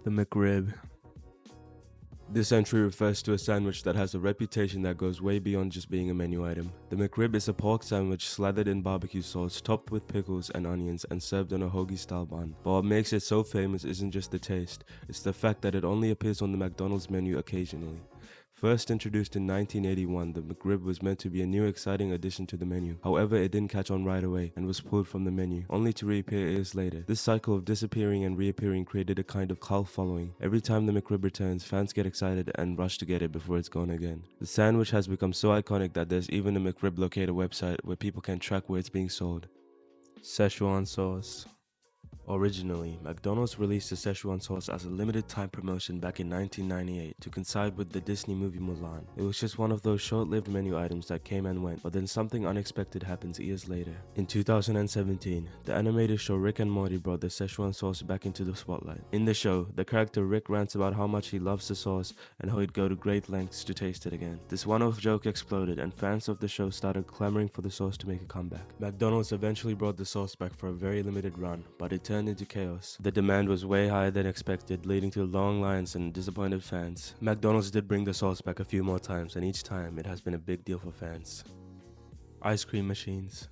The McRib. This entry refers to a sandwich that has a reputation that goes way beyond just being a menu item. The McRib is a pork sandwich slathered in barbecue sauce, topped with pickles and onions, and served on a hoagie-style bun. But what makes it so famous isn't just the taste, it's the fact that it only appears on the McDonald's menu occasionally. First introduced in 1981, the McRib was meant to be a new exciting addition to the menu. However, it didn't catch on right away and was pulled from the menu, only to reappear years later. This cycle of disappearing and reappearing created a kind of cult following. Every time the McRib returns, fans get excited and rush to get it before it's gone again. The sandwich has become so iconic that there's even a McRib locator website where people can track where it's being sold. Szechuan sauce. Originally, McDonald's released the Szechuan sauce as a limited time promotion back in 1998 to coincide with the Disney movie Mulan. It was just one of those short-lived menu items that came and went, but then something unexpected happens years later. In 2017, the animated show Rick and Morty brought the Szechuan sauce back into the spotlight. In the show, the character Rick rants about how much he loves the sauce and how he'd go to great lengths to taste it again. This one-off joke exploded and fans of the show started clamoring for the sauce to make a comeback. McDonald's eventually brought the sauce back for a very limited run, but it turned into chaos. The demand was way higher than expected, leading to long lines and disappointed fans. McDonald's did bring the sauce back a few more times, and each time it has been a big deal for fans. Ice cream machines.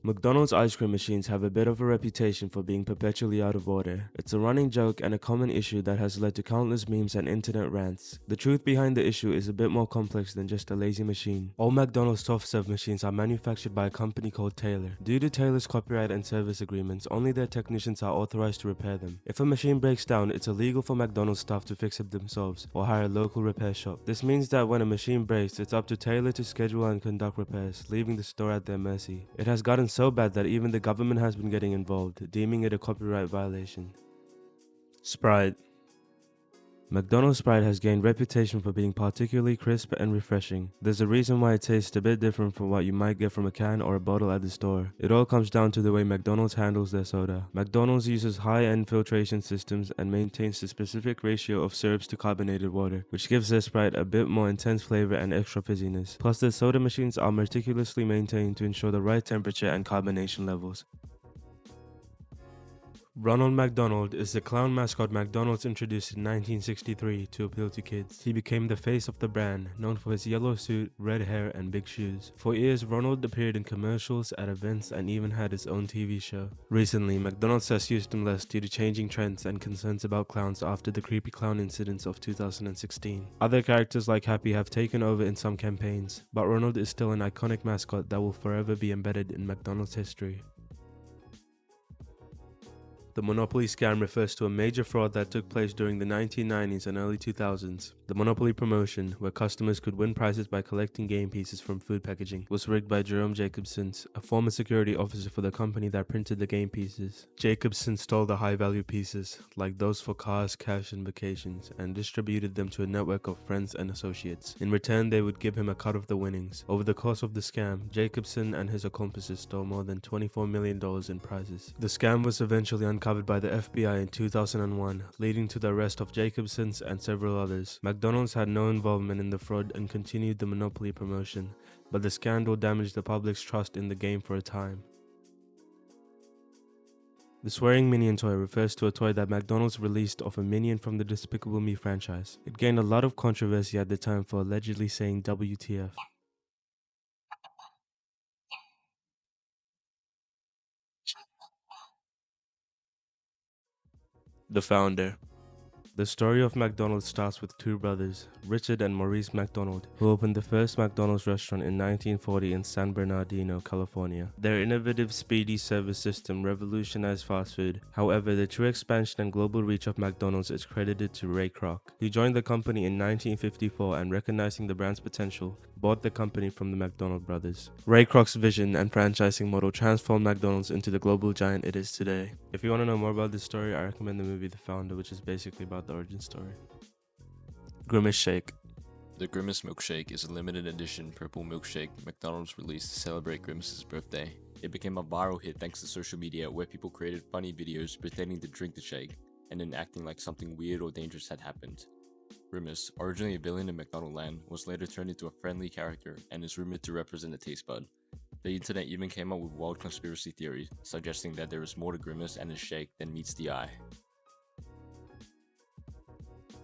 McDonald's ice cream machines have a bit of a reputation for being perpetually out of order. It's a running joke and a common issue that has led to countless memes and internet rants. The truth behind the issue is a bit more complex than just a lazy machine. All McDonald's soft serve machines are manufactured by a company called Taylor. Due to Taylor's copyright and service agreements, only their technicians are authorized to repair them. If a machine breaks down, it's illegal for McDonald's staff to fix it themselves or hire a local repair shop. This means that when a machine breaks, it's up to Taylor to schedule and conduct repairs, leaving the store at their mercy. It has gotten so bad that even the government has been getting involved, deeming it a copyright violation. Sprite. McDonald's Sprite has gained reputation for being particularly crisp and refreshing. There's a reason why it tastes a bit different from what you might get from a can or a bottle at the store. It all comes down to the way McDonald's handles their soda. McDonald's uses high-end filtration systems and maintains the specific ratio of syrups to carbonated water, which gives their Sprite a bit more intense flavor and extra fizziness. Plus, their soda machines are meticulously maintained to ensure the right temperature and carbonation levels. Ronald McDonald is the clown mascot McDonald's introduced in 1963 to appeal to kids. He became the face of the brand, known for his yellow suit, red hair, and big shoes. For years, Ronald appeared in commercials, at events, and even had his own TV show. Recently, McDonald's has used him less due to changing trends and concerns about clowns after the creepy clown incidents of 2016. Other characters like Happy have taken over in some campaigns, but Ronald is still an iconic mascot that will forever be embedded in McDonald's history. The Monopoly scam refers to a major fraud that took place during the 1990s and early 2000s. The Monopoly promotion, where customers could win prizes by collecting game pieces from food packaging, was rigged by Jerome Jacobson, a former security officer for the company that printed the game pieces. Jacobson stole the high-value pieces, like those for cars, cash, and vacations, and distributed them to a network of friends and associates. In return, they would give him a cut of the winnings. Over the course of the scam, Jacobson and his accomplices stole more than $24 million in prizes. The scam was eventually uncovered by the FBI in 2001, leading to the arrest of Jacobson and several others. McDonald's had no involvement in the fraud and continued the Monopoly promotion, but the scandal damaged the public's trust in the game for a time. The swearing Minion Toy refers to a toy that McDonald's released of a Minion from the Despicable Me franchise. It gained a lot of controversy at the time for allegedly saying WTF. The founder. The story of McDonald's starts with two brothers, Richard and Maurice McDonald, who opened the first McDonald's restaurant in 1940 in San Bernardino, California. Their innovative Speedy service system revolutionized fast food. However, the true expansion and global reach of McDonald's is credited to Ray Kroc. He joined the company in 1954 and, recognizing the brand's potential, bought the company from the McDonald brothers. Ray Kroc's vision and franchising model transformed McDonald's into the global giant it is today. If you want to know more about this story, I recommend the movie The Founder, which is basically about the origin story. Grimace Shake. The Grimace Milkshake is a limited edition purple milkshake McDonald's released to celebrate Grimace's birthday. It became a viral hit thanks to social media, where people created funny videos pretending to drink the shake and then acting like something weird or dangerous had happened. Grimace, originally a villain in McDonald's Land, was later turned into a friendly character and is rumored to represent a taste bud. The internet even came up with wild conspiracy theories, suggesting that there is more to Grimace and his shake than meets the eye.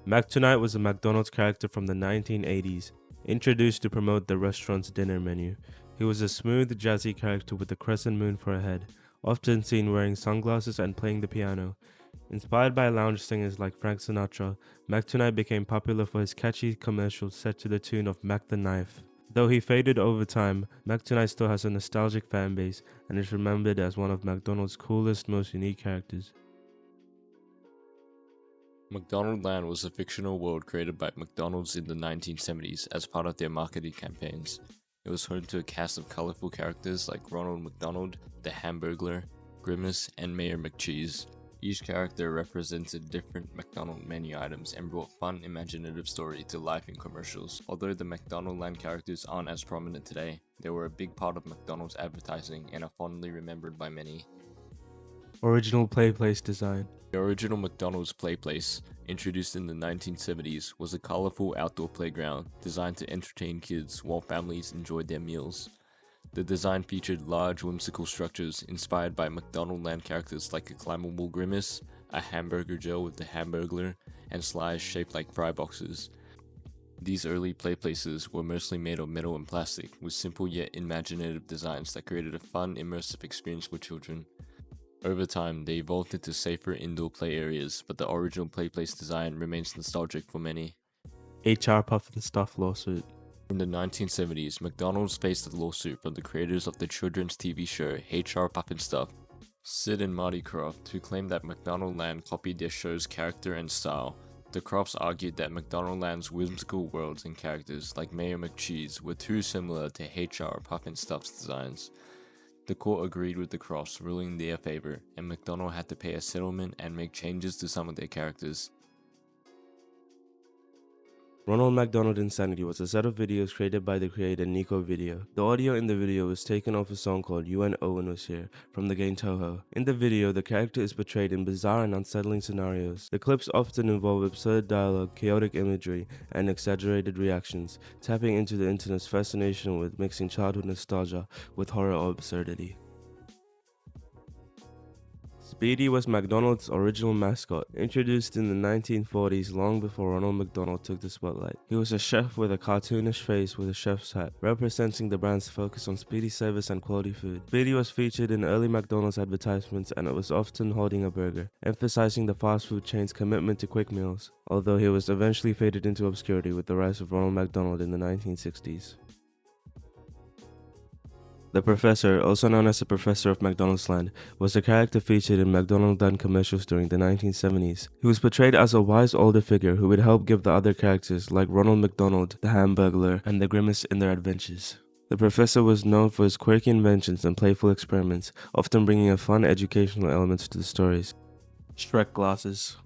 McTonight was a McDonald's character from the 1980s, introduced to promote the restaurant's dinner menu. He was a smooth, jazzy character with a crescent moon for a head, often seen wearing sunglasses and playing the piano. Inspired by lounge singers like Frank Sinatra, McTonight became popular for his catchy commercials set to the tune of Mac the Knife. Though he faded over time, McTonight still has a nostalgic fan base and is remembered as one of McDonald's coolest, most unique characters. McDonald Land was a fictional world created by McDonald's in the 1970s as part of their marketing campaigns. It was home to a cast of colorful characters like Ronald McDonald, the Hamburglar, Grimace, and Mayor McCheese. Each character represented different McDonald menu items and brought fun, imaginative story to life in commercials. Although the McDonald Land characters aren't as prominent today, they were a big part of McDonald's advertising and are fondly remembered by many. Original play place design. The original McDonald's play place, introduced in the 1970s, was a colorful outdoor playground designed to entertain kids while families enjoyed their meals. The design featured large whimsical structures inspired by McDonald Land characters like a climbable Grimace, a hamburger Joe with the Hamburglar, and slides shaped like fry boxes. These early play places were mostly made of metal and plastic, with simple yet imaginative designs that created a fun, immersive experience for children. Over time, they evolved into safer indoor play areas, but the original play place design remains nostalgic for many. HR Puff and Stuff lawsuit. In the 1970s, McDonald's faced a lawsuit from the creators of the children's TV show HR Puff and Stuff, Sid and Marty Krofft, who claimed that McDonald Land copied their show's character and style. The Crofts argued that McDonald Land's whimsical worlds and characters, like Mayor McCheese, were too similar to HR Puff and Stuff's designs. The court agreed with the Crofts, ruling in their favor, and McDonald had to pay a settlement and make changes to some of their characters. Ronald McDonald Insanity was a set of videos created by the creator Nico Video. The audio in the video was taken off a song called You and Owen Was Here from the game Toho. In the video, the character is portrayed in bizarre and unsettling scenarios. The clips often involve absurd dialogue, chaotic imagery, and exaggerated reactions, tapping into the internet's fascination with mixing childhood nostalgia with horror or absurdity. Speedy was McDonald's original mascot, introduced in the 1940s long before Ronald McDonald took the spotlight. He was a chef with a cartoonish face with a chef's hat, representing the brand's focus on speedy service and quality food. Speedy was featured in early McDonald's advertisements and it was often holding a burger, emphasizing the fast food chain's commitment to quick meals, although he was eventually faded into obscurity with the rise of Ronald McDonald in the 1960s. The Professor, also known as the Professor of McDonald's Land, was a character featured in McDonald's Land commercials during the 1970s. He was portrayed as a wise older figure who would help give the other characters like Ronald McDonald, the Hamburglar, and the Grimace in their adventures. The Professor was known for his quirky inventions and playful experiments, often bringing a fun educational elements to the stories. Shrek Glasses.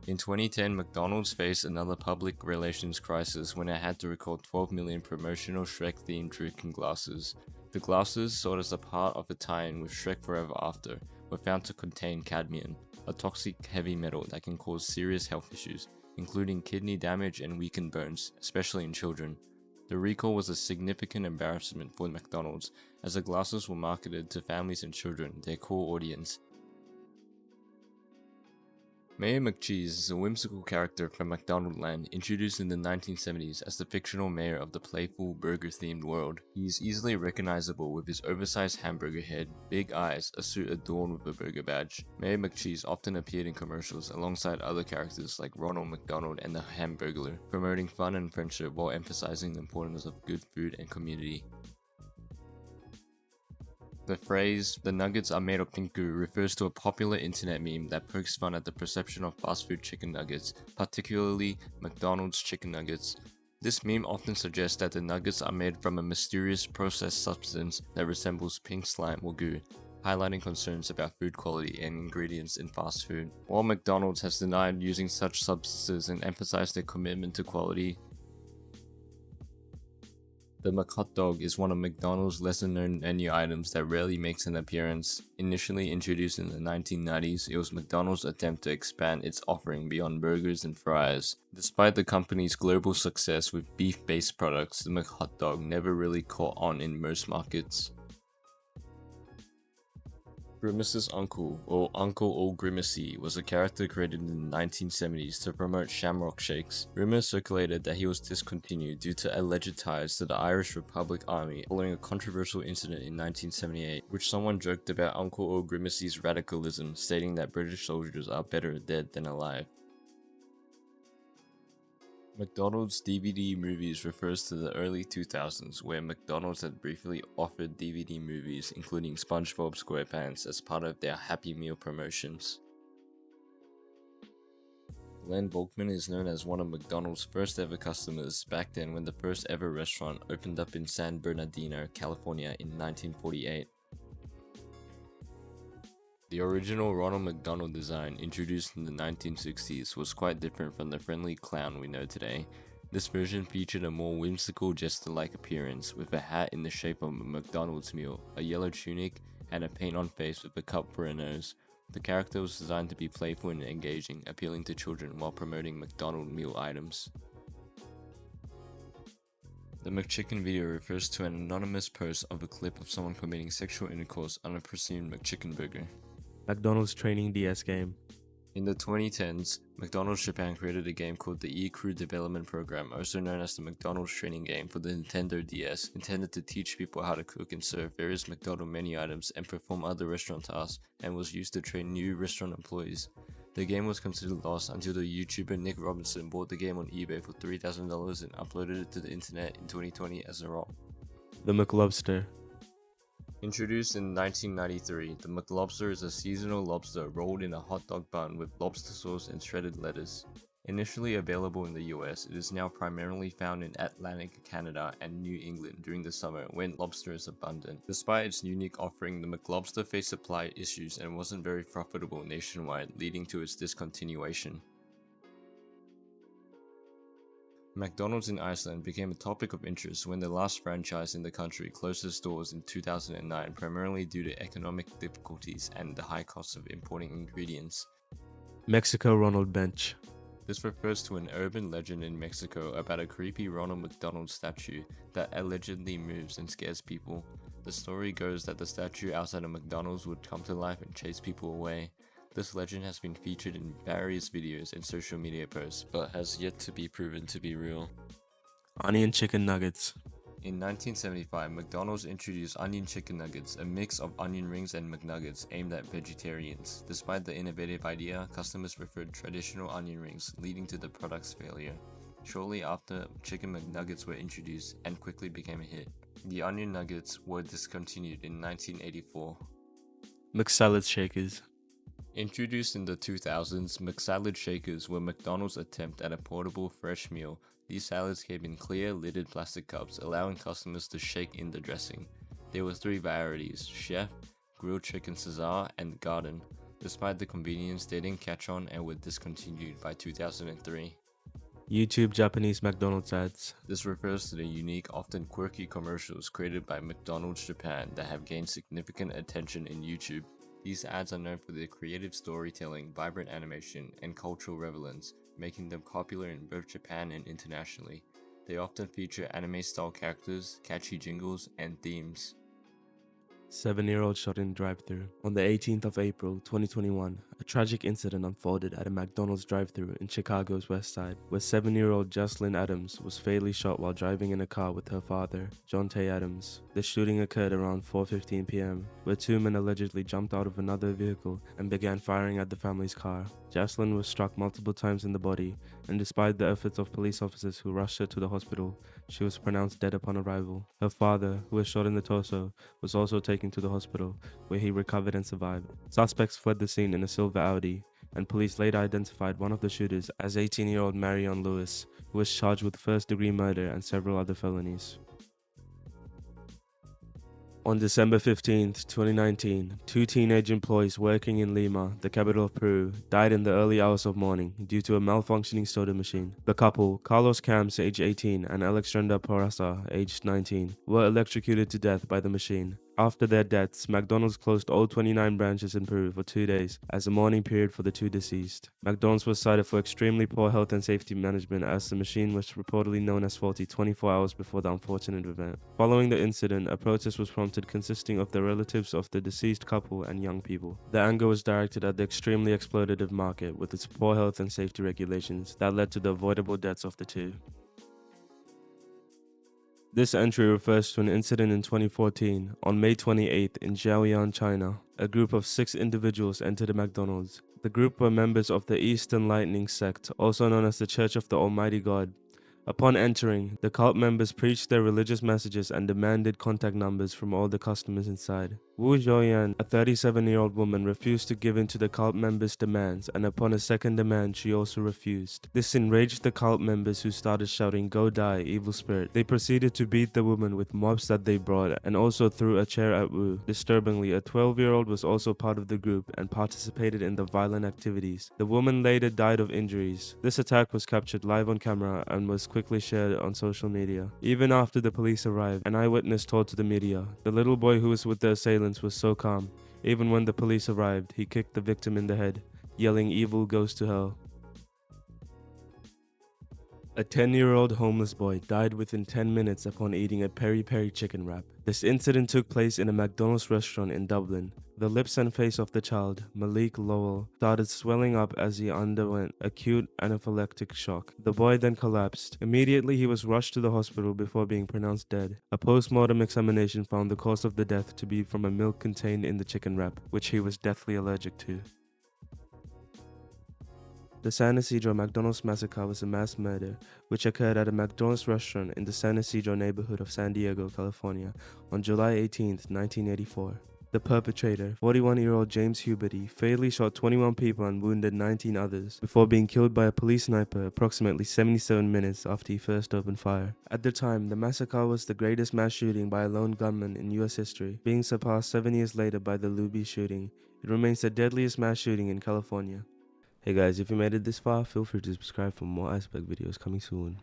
In 2010, McDonald's faced another public relations crisis when it had to record 12 million promotional Shrek-themed drinking glasses. The glasses, sold as a part of a tie-in with Shrek Forever After, were found to contain cadmium, a toxic heavy metal that can cause serious health issues, including kidney damage and weakened bones, especially in children. The recall was a significant embarrassment for McDonald's, as the glasses were marketed to families and children, their core audience. Mayor McCheese is a whimsical character from McDonald Land, introduced in the 1970s as the fictional mayor of the playful, burger-themed world. He is easily recognizable with his oversized hamburger head, big eyes, a suit adorned with a burger badge. Mayor McCheese often appeared in commercials alongside other characters like Ronald McDonald and the Hamburglar, promoting fun and friendship while emphasizing the importance of good food and community. The phrase, "the nuggets are made of Pinku," refers to a popular internet meme that pokes fun at the perception of fast food chicken nuggets, particularly McDonald's chicken nuggets. This meme often suggests that the nuggets are made from a mysterious processed substance that resembles pink slime or goo, highlighting concerns about food quality and ingredients in fast food. While McDonald's has denied using such substances and emphasized their commitment to quality, the McHotdog is one of McDonald's lesser-known menu items that rarely makes an appearance. Initially introduced in the 1990s, it was McDonald's attempt to expand its offering beyond burgers and fries. Despite the company's global success with beef-based products, the McHotdog never really caught on in most markets. Grimace's uncle, or Uncle Old Grimace, was a character created in the 1970s to promote shamrock shakes. Rumors circulated that he was discontinued due to alleged ties to the Irish Republic Army following a controversial incident in 1978, which someone joked about Uncle Old Grimace's radicalism, stating that British soldiers are better dead than alive. McDonald's DVD movies refers to the early 2000s, where McDonald's had briefly offered DVD movies, including SpongeBob SquarePants, as part of their Happy Meal promotions. Len Bulman is known as one of McDonald's first ever customers back then when the first ever restaurant opened up in San Bernardino, California in 1948. The original Ronald McDonald design, introduced in the 1960s, was quite different from the friendly clown we know today. This version featured a more whimsical jester-like appearance, with a hat in the shape of a McDonald's meal, a yellow tunic, and a paint-on face with a cup for a nose. The character was designed to be playful and engaging, appealing to children while promoting McDonald meal items. The McChicken video refers to an anonymous post of a clip of someone committing sexual intercourse on a presumed McChicken burger. McDonald's training DS game. In the 2010s, McDonald's Japan created a game called the E-Crew Development Program, also known as the McDonald's Training Game, for the Nintendo DS, intended to teach people how to cook and serve various McDonald's menu items and perform other restaurant tasks, and was used to train new restaurant employees. The game was considered lost until the YouTuber Nick Robinson bought the game on eBay for $3,000 and uploaded it to the internet in 2020 as a RAW. The McLobster. Introduced in 1993, the McLobster is a seasonal lobster rolled in a hot dog bun with lobster sauce and shredded lettuce. Initially available in the US, it is now primarily found in Atlantic Canada and New England during the summer when lobster is abundant. Despite its unique offering, the McLobster faced supply issues and wasn't very profitable nationwide, leading to its discontinuation. McDonald's in Iceland became a topic of interest when the last franchise in the country closed its doors in 2009, primarily due to economic difficulties and the high cost of importing ingredients. Mexico Ronald Bench. This refers to an urban legend in Mexico about a creepy Ronald McDonald statue that allegedly moves and scares people. The story goes that the statue outside of McDonald's would come to life and chase people away. This legend has been featured in various videos and social media posts, but has yet to be proven to be real. Onion chicken nuggets. In 1975, McDonald's introduced onion chicken nuggets, a mix of onion rings and McNuggets aimed at vegetarians. Despite the innovative idea, customers preferred traditional onion rings, leading to the product's failure. Shortly after, chicken McNuggets were introduced and quickly became a hit. The onion nuggets were discontinued in 1984. McSalad shakers. Introduced in the 2000s, McSalad shakers were McDonald's attempt at a portable fresh meal. These salads came in clear, lidded plastic cups, allowing customers to shake in the dressing. There were 3 varieties: Chef, Grilled Chicken Caesar, and Garden. Despite the convenience, they didn't catch on and were discontinued by 2003. YouTube Japanese McDonald's ads. This refers to the unique, often quirky commercials created by McDonald's Japan that have gained significant attention in YouTube. These ads are known for their creative storytelling, vibrant animation, and cultural relevance, making them popular in both Japan and internationally. They often feature anime-style characters, catchy jingles, and themes. 7-year-old shot in drive-thru. On the 18th of April, 2021, a tragic incident unfolded at a McDonald's drive-thru in Chicago's West Side, where 7-year-old Jocelyn Adams was fatally shot while driving in a car with her father, John Tay Adams. The shooting occurred around 4:15 p.m., where 2 men allegedly jumped out of another vehicle and began firing at the family's car. Jocelyn was struck multiple times in the body, and despite the efforts of police officers who rushed her to the hospital, she was pronounced dead upon arrival. Her father, who was shot in the torso, was also taken to the hospital, where he recovered and survived. Suspects fled the scene in a silver Audi, and police later identified one of the shooters as 18-year-old Marion Lewis, who was charged with first-degree murder and several other felonies. On December 15, 2019, 2 teenage employees working in Lima, the capital of Peru, died in the early hours of morning due to a malfunctioning soda machine. The couple, Carlos Camps, age 18, and Alexandra Porasa, aged 19, were electrocuted to death by the machine. After their deaths, McDonald's closed all 29 branches in Peru for 2 days as a mourning period for the two deceased. McDonald's was cited for extremely poor health and safety management as the machine was reportedly known as faulty 24 hours before the unfortunate event. Following the incident, a protest was prompted consisting of the relatives of the deceased couple and young people. The anger was directed at the extremely exploitative market with its poor health and safety regulations that led to the avoidable deaths of the two. This entry refers to an incident in 2014. On May 28th in Zhaoyan, China, a group of 6 individuals entered a McDonald's. The group were members of the Eastern Lightning sect, also known as the Church of the Almighty God. Upon entering, the cult members preached their religious messages and demanded contact numbers from all the customers inside. Wu Zhouyan, a 37-year-old woman, refused to give in to the cult members' demands, and upon a second demand she also refused. This enraged the cult members, who started shouting, "Go die, evil spirit." They proceeded to beat the woman with mops that they brought and also threw a chair at Wu. Disturbingly, a 12-year-old was also part of the group and participated in the violent activities. The woman later died of injuries. This attack was captured live on camera and was quickly shared on social media. Even after the police arrived, an eyewitness told to the media, "The little boy who was with the assailants was so calm. Even when the police arrived, he kicked the victim in the head, yelling 'Evil goes to hell.'" A 10-year-old homeless boy died within 10 minutes upon eating a peri-peri chicken wrap. This incident took place in a McDonald's restaurant in Dublin. The lips and face of the child, Malik Lowell, started swelling up as he underwent acute anaphylactic shock. The boy then collapsed. Immediately he was rushed to the hospital before being pronounced dead. A post-mortem examination found the cause of the death to be from a milk contained in the chicken wrap, which he was deathly allergic to. The San Isidro McDonald's massacre was a mass murder which occurred at a McDonald's restaurant in the San Isidro neighborhood of San Diego, California on July 18, 1984. The perpetrator, 41-year-old James Huberty, fatally shot 21 people and wounded 19 others before being killed by a police sniper approximately 77 minutes after he first opened fire. At the time, the massacre was the greatest mass shooting by a lone gunman in US history, being surpassed 7 years later by the Luby shooting. It remains the deadliest mass shooting in California. Hey guys, if you made it this far, feel free to subscribe for more Iceberg videos coming soon.